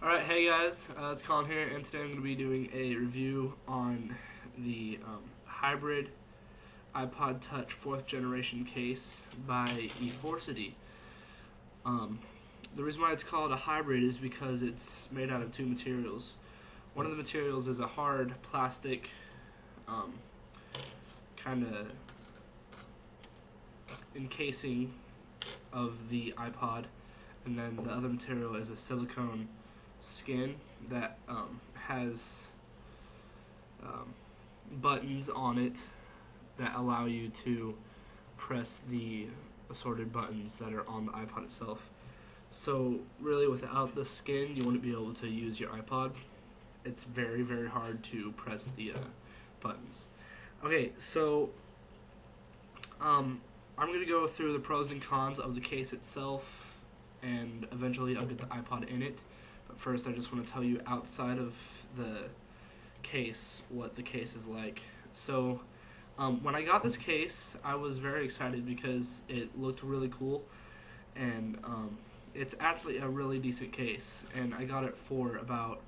Alright, hey guys, it's Colin here, and today I'm going to be doing a review on the hybrid iPod Touch 4th generation case by Eforcity. The reason why it's called a hybrid is because it's made out of two materials. One of the materials is a hard plastic kind of encasing of the iPod, and then the other material is a silicone skin that has buttons on it that allow you to press the assorted buttons that are on the iPod itself. So really, without the skin, you wouldn't be able to use your iPod. It's very, very hard to press the buttons. Okay, so I'm going to go through the pros and cons of the case itself, and eventually I'll get the iPod in it. But first, I just want to tell you outside of the case what the case is like. So when I got this case, I was very excited because it looked really cool, and it's actually a really decent case, and I got it for about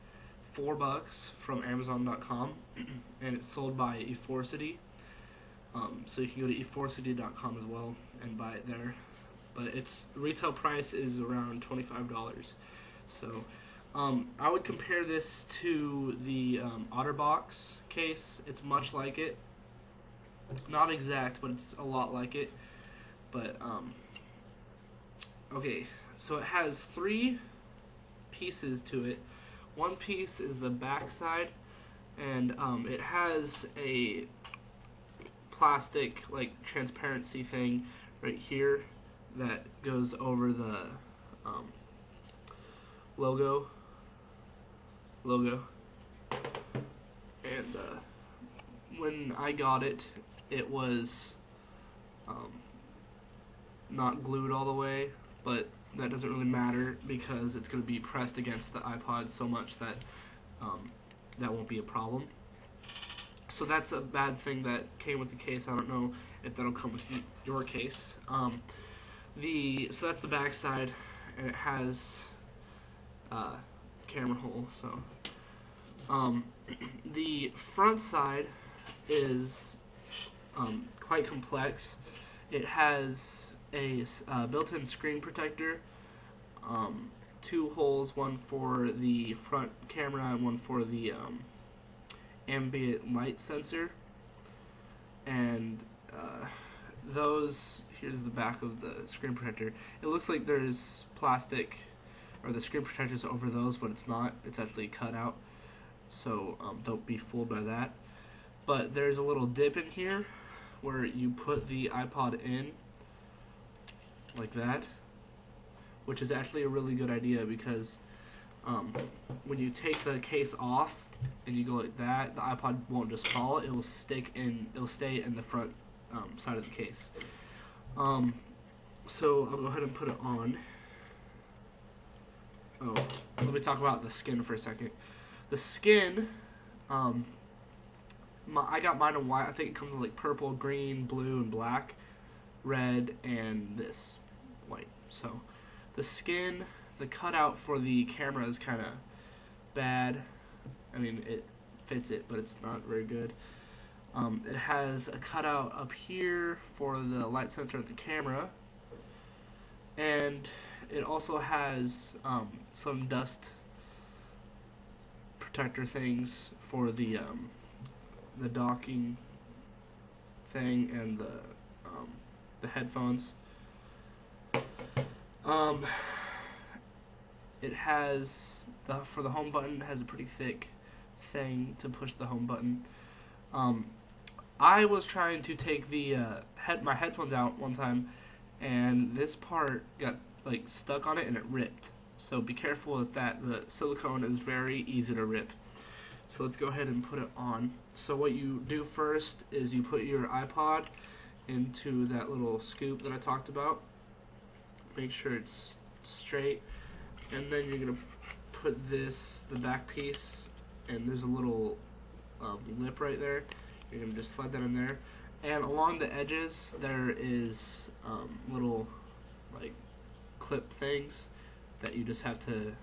$4 from Amazon.com, and it's sold by Eforcity. So you can go to Eforcity.com as well and buy it there. But its retail price is around $25. So I would compare this to the OtterBox case. It's much like it. Not exact, but it's a lot like it. But okay, so it has three pieces to it. One piece is the back side, and it has a plastic transparency thing right here that goes over the logo, and when I got it, it was not glued all the way, but that doesn't really matter because it's going to be pressed against the iPod so much that that won't be a problem. So that's a bad thing that came with the case. I don't know if that'll come with your case. So that's the back side, and it has camera hole. So the front side is quite complex. It has a built-in screen protector, two holes, one for the front camera and one for the ambient light sensor, and here's the back of the screen protector. It looks like there's plastic, or the screen protector's over those, but it's not. It's actually cut out, so don't be fooled by that. But there's a little dip in here where you put the iPod in, like that, which is actually a really good idea because when you take the case off and you go like that, the iPod won't just fall. It will stay in the front side of the case. So I'll go ahead and put it on. Oh, let me talk about the skin for a second. The skin, I got mine in white. I think it comes in like purple, green, blue, and black, red, and this white. So the skin, the cutout for the camera is kind of bad. I mean, it fits it, but it's not very good. It has a cutout up here for the light sensor of the camera, and it also has some dust protector things for the docking thing and the headphones. It has for the home button, it has a pretty thick thing to push the home button. I was trying to take the my headphones out one time, and this part got stuck on it and it ripped. So be careful with that. The silicone is very easy to rip. So let's go ahead and put it on. So what you do first is you put your iPod into that little scoop that I talked about. Make sure it's straight, and then you're gonna put the back piece, and there's a little lip right there. You're gonna just slide that in there, and along the edges there is little clip things that you just have to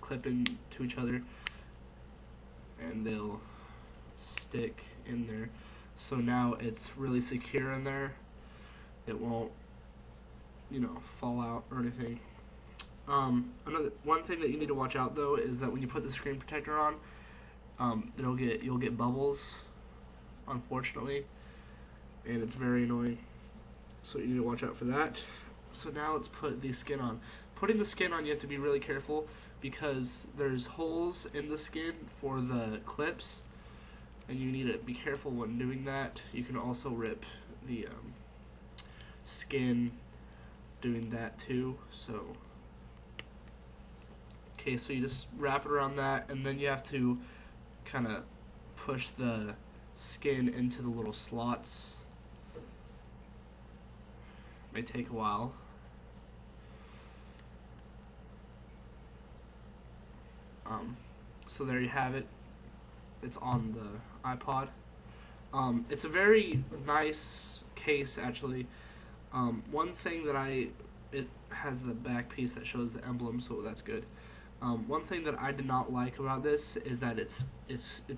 clip into each other, and they'll stick in there. So now it's really secure in there. It won't, fall out or anything. One thing that you need to watch out though is that when you put the screen protector on, you'll get bubbles, unfortunately, and it's very annoying. So you need to watch out for that. So now let's put the skin on. Putting the skin on, you have to be really careful because there's holes in the skin for the clips, and you need to be careful when doing that. You can also rip the skin doing that too. So okay, so you just wrap it around that, and then you have to kind of push the skin into the little slots. May take a while. So there you have it. It's on the iPod. It's a very nice case, actually. One thing that it has the back piece that shows the emblem, so that's good. One thing that I did not like about this is that it's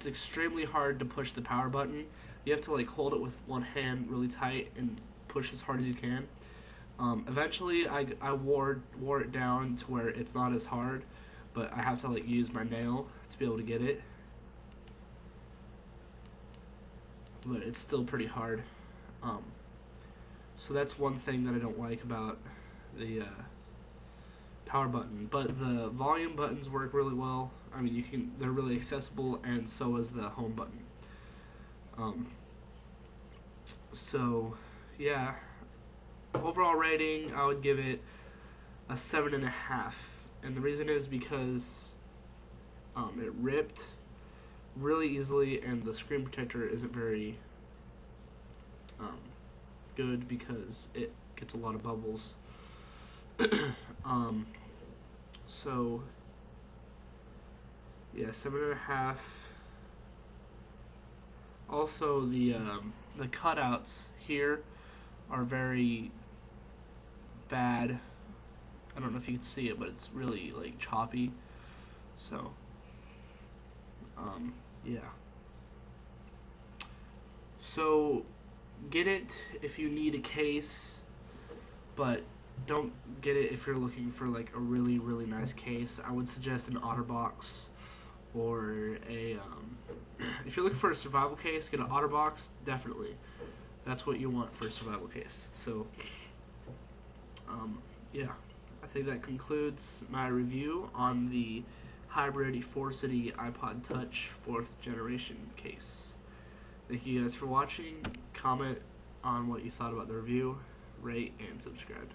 extremely hard to push the power button. You have to like hold it with one hand really tight and push as hard as you can. Eventually, I wore it down to where it's not as hard, but I have to like use my nail to be able to get it. But it's still pretty hard. So that's one thing that I don't like about the power button. But the volume buttons work really well. I mean, they're really accessible, and so is the home button. So yeah, overall rating, I would give it a 7.5, and the reason is because it ripped really easily, and the screen protector isn't very good because it gets a lot of bubbles. So yeah, 7.5. Also, the cutouts here are very bad. I don't know if you can see it, but it's really like choppy. So yeah. So get it if you need a case, but don't get it if you're looking for like a really, really nice case. I would suggest an OtterBox or a if you're looking for a survival case, get an OtterBox, definitely. That's what you want for a survival case. So yeah, I think that concludes my review on the hybrid Eforcity iPod Touch 4th generation case. Thank you guys for watching. Comment on what you thought about the review, rate, and subscribe.